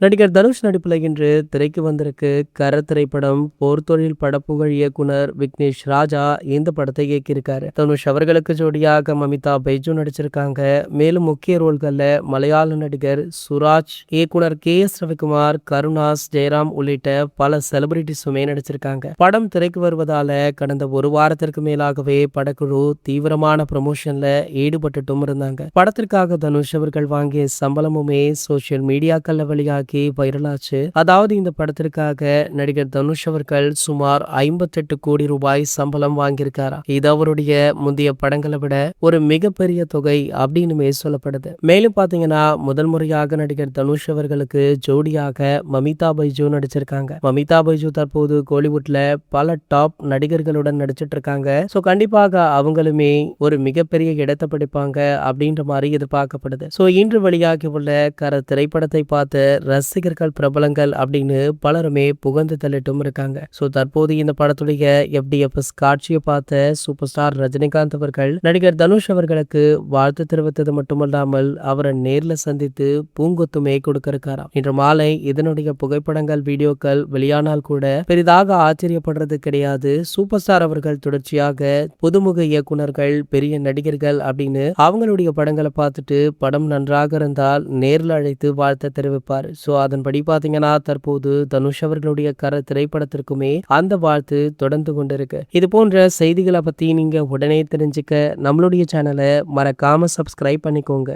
நடிகர் தனுஷ் நடிப்புல இன்று திரைக்கு வந்திருக்கு கர திரைப்படம். போர்த்தொழில் படப்புகழ் இயக்குனர் விக்னேஷ் ராஜா இந்த படத்தை இயக்கியிருக்காரு. தனுஷ் அவர்களுக்கு ஜோடியாக மமிதா பைஜு நடிச்சிருக்காங்க. மேலும் முக்கிய ரோல்கள்ல மலையாள நடிகர் சுராஜ், இயக்குனர் KS ரவிக்குமார், கருணாஸ், ஜெயராம் உள்ளிட்ட பல செலிபிரிட்டிஸுமே நடிச்சிருக்காங்க. படம் திரைக்கு வருவதால கடந்த ஒரு வாரத்திற்கு மேலாகவே படக்குழு தீவிரமான ப்ரமோஷன்ல ஈடுபட்டுட்டும் இருந்தாங்க. படத்திற்காக தனுஷ் அவர்கள் வாங்கிய சம்பளமுமே சோசியல் மீடியாக்கள்ல வெளியாகி வைரலாச்சு. அதாவது இந்த படத்திற்காக நடிகர் தனுஷ் அவர்கள் சுமார் 58 கோடி ரூபாய் சம்பளம் வாங்கியிருக்காரா. இது அவருடைய முந்தைய படங்களை விட ஒரு மிகப்பெரிய தொகை அப்படின்னுமே சொல்லப்படுது. மேலும் பாத்தீங்கன்னா முதல் முறையாக நடிகர் தனுஷ் அவர்களுக்கு ஜோடியாக மமிதா பைஜு நடிச்சிருக்காங்க. மமிதா பைஜு தற்போது கோலிவுட்ல பல டாப் நடிகர்களுடன் நடிச்சிட்டு இருக்காங்க. சோ கண்டிப்பாக அவங்களுமே ஒரு மிகப்பெரிய இடத்தை பிடிப்பாங்க அப்படின்ற மாதிரி எதிர்பார்க்கப்படுது. சோ இன்று வெளியாகி உள்ள கர திரைப்படத்தை பார்த்து ரசிகர்கள் பிரபலங்கள் அப்படின்னு பலருமே புகழ்ந்து தள்ளிட்டும் இருக்காங்க. சோ தற்போது இந்த படத்துடைய FDFS காட்சியை பார்த்த சூப்பர் ஸ்டார் ரஜினிகாந்த் அவர்கள் நடிகர் தனுஷ் அவர்களுக்கு வாழ்த்து தெரிவித்தது மட்டுமல்லாமல் அவரை நேர்ல சந்தித்து பூங்கொத்துமே கொடுக்க இருக்காராம். இன்று மாலை இதனுடைய புகைப்படங்கள் வீடியோக்கள் வெளியானால் கூட பெரிதாக ஆச்சரியப்படுறது கிடையாது. சூப்பர் ஸ்டார் அவர்கள் தொடர்ச்சியாக புதுமுக இயக்குனர்கள், பெரிய நடிகர்கள் அப்படின்னு அவங்களுடைய படங்களை பார்த்துட்டு படம் நன்றாக இருந்தால் நேர்ல அழைத்து வாழ்த்த தெரிவிப்பார். சோ அதன்படி பாத்தீங்கன்னா தற்போது தனுஷ் அவர்களுடைய கர திரைப்படத்திற்குமே அந்த வாழ்த்து தொடர்ந்து கொண்டிருக்கு. இது போன்ற செய்திகளை பத்தி நீங்க உடனே தெரிஞ்சுக்க நம்மளுடைய சேனலை மறக்காம சப்ஸ்கிரைப் பண்ணிக்கோங்க.